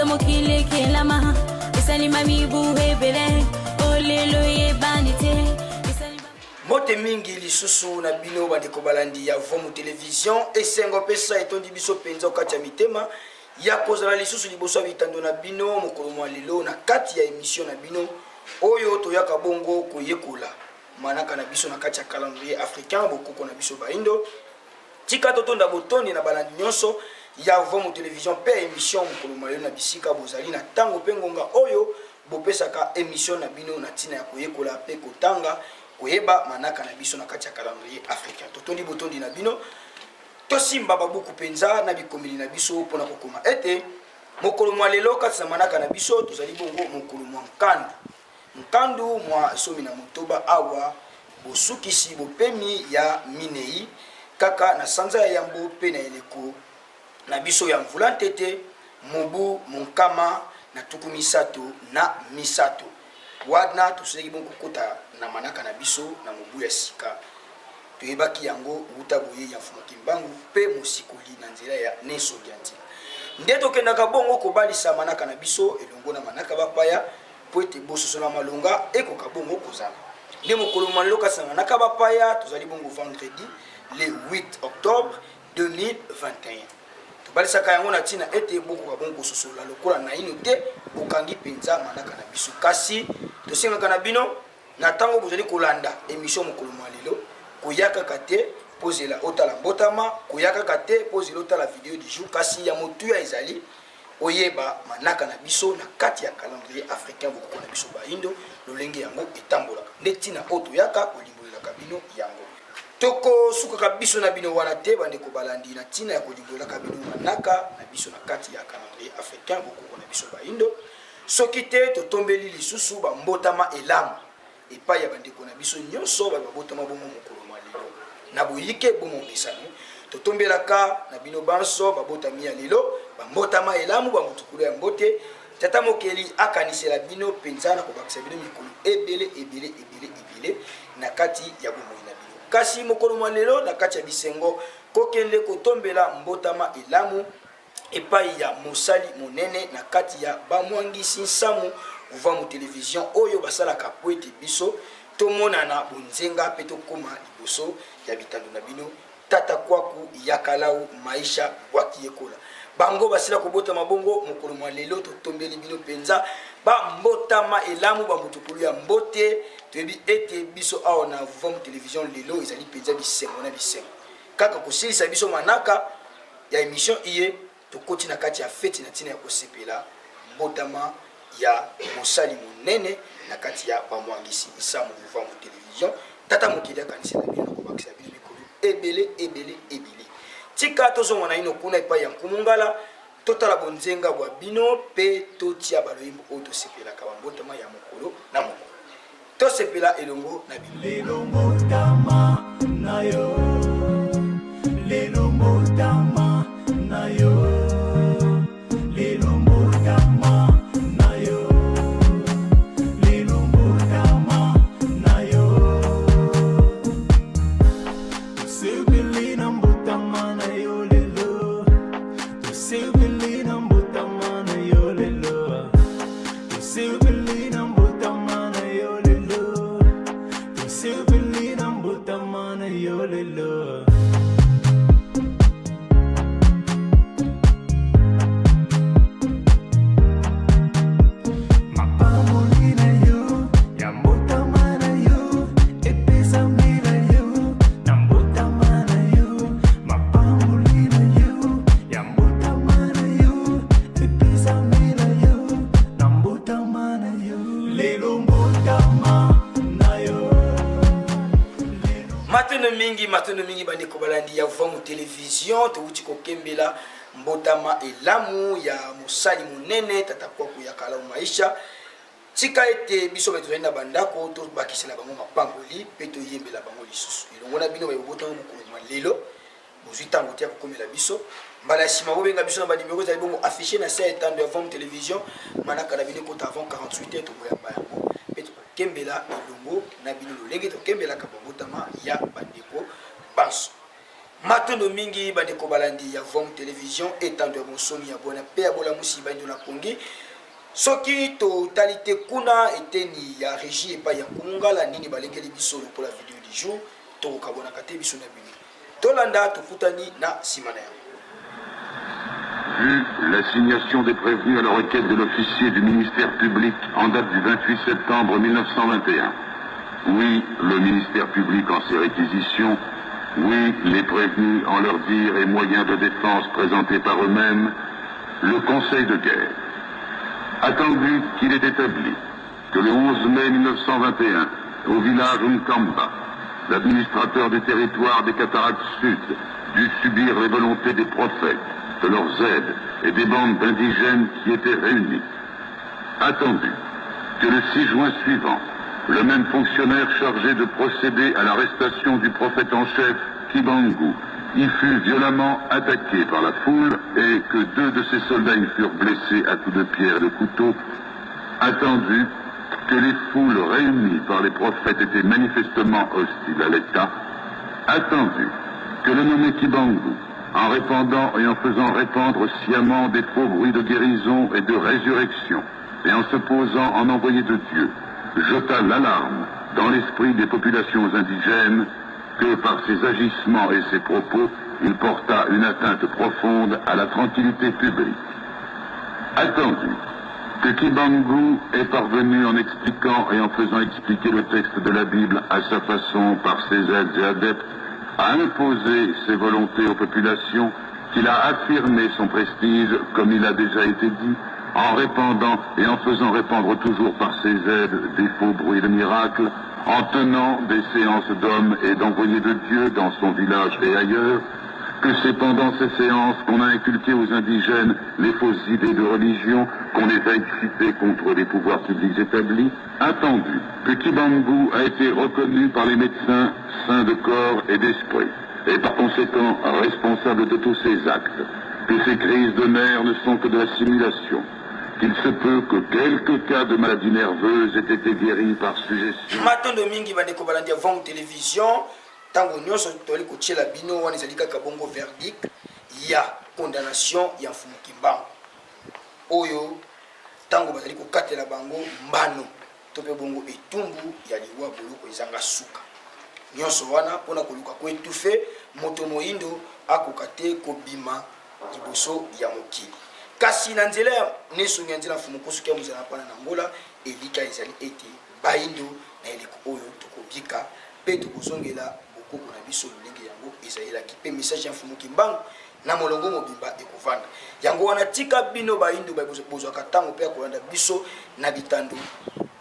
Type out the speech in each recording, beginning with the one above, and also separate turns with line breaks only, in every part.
mokile kelama esali mami buhe bele olelo ye banite.
Mote mingi lisusu na bino bandeko balandi ya Vomu Television esengo pesa etondi biso penza okati ya mitema ya kozala lisusu liboso bitando na bino mokolo mwa lelo na kati ya emission na bino oyo toyaka bongo koyekola manaka na biso na kati ya calendrier africain bokoko na biso baindo tika totonda botondi na balandi nyonso ya Vomu Television pe emission mokolo mwa lelo na bisika bozali na tango pe ngonga oyo bopesaka emission na bino na tina ya koyekola pe kotanga koyeba manaka na biso na kati ya calendrier africain totondi botondi na bino tosimba babuku penza na bikomeli na biso pona kokoma ete mokolo mwa lelo kati na manaka na biso tozali bongo mokolo mwa nkandu mwa somi na motoba awa bosukisi bopemi ya minei kaka na sanza ya yambo pe na eleko na biso ya mvula ntete mobu monkama na tuku misato na misato wadna toseki bongo kota na manaka na biso na mobu ya sika toyebaki yango uta boye ya mfumu kimbangu pe mosikoli na nzela ya neso giantina nde tokendaka bongo kobalisa manaka na biso elongo na manaka bapaya po ete bososo na malonga ekoka bongo kozala nde mokolo mwa lelo kasi na manaka bapaya tozali bongo vendredi le 8 octobre 2021 tobalisaka yango na ntina ete bokoka bongo kososola lokola na ino te bokangi mpenza manaka na biso kasi tosengaka na bino na ntango bozali kolanda émission mokolo mwa lelo koyaka kate pozela otala mbotama koyaka kate pozela otala video du jour kasi ya motuya ezali oyeba manaka na biso na kati ya calendrier africain bokoko na biso baindo lolenge yango etambolaka nde ntina oyo toyaka kolimbolelaka bino yango tokosukaka biso na bino wana te bandeko balandi na ntina ya kolimbolelaka bino manaka na biso na kati ya calendrier africain bokoko na biso baindo soki te totombeli lisusu bambotama elamu epai ya bandeko na biso nyonso babotama bongo mokolo mwa lelo na boyike bongo mesano totombelaka na bino banso babotami ya lelo bambotama elamu bamutukulu ya mbote tata mokeli akanisela bino penza na kobakisa bino mikolo ebele na kati ya bomoi na bino kasi mokolo mwa lelo na kati ya bisengo kokende kotombela mbotama elamu epai ya mosali monene na kati ya bamwangisi nsamu Vomu Television oyo basalaka po ete biso tomonana bonzenga pe tokoma liboso ya bitando na bino tata kwaku yakalau maisha wakiyekola bango basila kobotama bongo mokolo mwa lelo totombeli bino penza bambotama elamu bamutukulu ya mbote toyebi ete biso awa na Vomu Television lelo ezali penza bisengo na bisengo kaka kosilisa biso manaka ya émission iye tokoti na kati ya feti na ntina ya kosepela mbotama ya mosali monene na kati ya bamwangisi nsamu Vomu Television tata mokili akanisela bino na kobakisa bino mikolo ebele tika tozongwana ino kuna epai ya nkumungala totala bonzenga bwa bino pe totia baloyimbo oyo tosepelaka bambotama ya mokolo na mokolo tosepela elongo na bino
lelo mbotama na yo lelo mbotama na yo
matono mingi bandeko balandi ya Vomu Television touti kokembela mbotama elamu ya mosali monene tata kwaku ya kala maisha tika ete biso betozali na bandako to bakisela bango mapangoli pe toyembela bango lisusu elongo na bino bayobotama mokolo mwa lelo bozwi ntango te ya kokomela biso mbala nsima bobenga biso na banimero ezali bongo affiché na se etando ya Vomu Television manaka na bino kota avant 48 heures tokoyamba yango pe tokembela elongo na bino lolenge tokembelaka bambotama ya bandeko banso matondo mingi bandeko balandi ya Vom Télévision etando ya bonsomi ya bona pe ya bola musiba ndo na kongi soki totalité kuna eteni ya régie epa ya kumungala nini balengeli biso pour la vidéo du jour to kabona kate biso na bini tolanda tokutani na simana ya
Vu l'assignation des prévenus à la requête de l'officier du ministère public en date du 28 septembre 1921. Oui, le ministère public en ses réquisitions. Oui, les prévenus en leur dire et moyens de défense présentés par eux-mêmes. Le Conseil de guerre. Attendu qu'il est établi que le 11 mai 1921, au village Nkamba, l'administrateur des territoires des Cataractes Sud dut subir les volontés des prophètes, de leurs aides et des bandes d'indigènes qui étaient réunis. Attendu que le 6 juin suivant, le même fonctionnaire chargé de procéder à l'arrestation du prophète en chef, Kibangu, y fut violemment attaqué par la foule et que 2 de ses soldats y furent blessés à coups de pierre et de couteau. Attendu que les foules réunies par les prophètes étaient manifestement hostiles à l'État. Attendu que le nommé Kibangu, en répandant et en faisant répandre sciemment des faux bruits de guérison et de résurrection, et en se posant en envoyé de Dieu, jeta l'alarme dans l'esprit des populations indigènes que par ses agissements et ses propos, il porta une atteinte profonde à la tranquillité publique. Attendu que Kibangu est parvenu en expliquant et en faisant expliquer le texte de la Bible à sa façon par ses aides et adeptes, à imposer ses volontés aux populations, qu'il a affirmé son prestige, comme il a déjà été dit, en répandant et en faisant répandre toujours par ses aides des faux bruits de miracles, en tenant des séances d'hommes et d'envoyés de Dieu dans son village et ailleurs, que c'est pendant ces séances qu'on a inculqué aux indigènes les fausses idées de religion, qu'on les a excités contre les pouvoirs publics établis, attendu que Kibangu a été reconnu par les médecins saints de corps et d'esprit, et par conséquent responsable de tous ces actes, que ces crises de nerfs ne sont que de la simulation, qu'il se peut que quelques cas de maladies nerveuses aient été guéris par suggestion.
Matondo mingi bandeko balandi ya Vom Télévision tango nyonso toli kotiela bino wana ezali kaka bongo verdict ya condamnation ya mfumu Kimbangu oyo tango bazali kokatela bango mbano to pe bongo etumbu ya liwa boloko ezanga suka nyonso wana mpona koluka koetufe moto moyindo akokate kobima liboso ya mokili kasi na nzela ya nesungi ya nzela mfumu kosuki ya mozala mpana na ngola elika ezali ete bayindo na eleko oyo tokobika mpe tokozongela bokoko na biso lolenge yango ezalelaki mpe message ya mfumu Kimbangu na molongo mobimba ekovanda yango wana tika bino bayindo bozwaka ntango mpe ya kolanda biso na bitando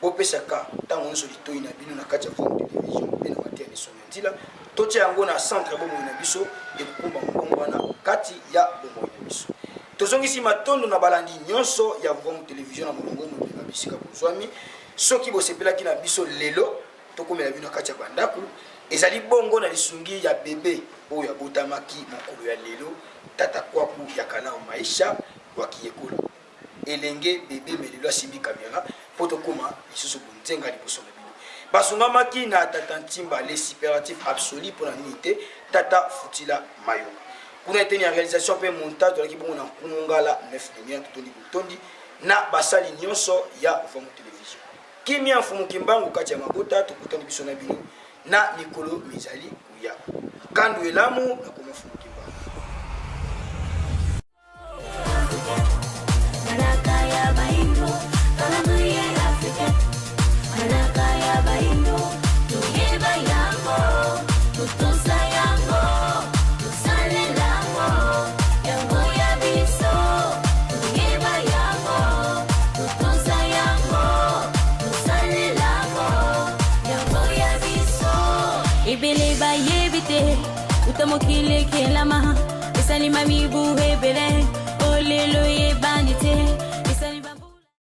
bopesaka ntango nyonso litoi na bino na kati ya Vom Télévision mpe na mateya nesungi ya nzela totya yango na centre bomoi na biso ekokumba mbongo wana kati ya bomoi na biso tozongisi matondo na balandi nyonso ya Vom Télévision na molongo mobimba bisika bozwami soki bosepelaki na biso lelo tokomela bino kati ya bandako ezali bongo na lisungi ya bebe oyo abotamaki mokolo ya lelo tata kwaku ya kanao maisha wakiyekola elenge bebe melelo asimbi kamera po tokoma lisusu bonzenga liboso na bino basungamaki na tata ntimba les superlatifs absolus pour la unité tata futila mayonga kuna eteni ya réalisation mpe montage tolaki bongo na nkungala 9 lumière totondi botondi na basali nyonso ya Vom Télévision kimia mfumu Kimbangu kati ya mabota tokutani biso na bino na Nikolo Mizali Uya kandu elamu na koma mfumu Kimbangu
Ebele ba yebite utamokile kelama esalima mibu hebele olelo ye bandite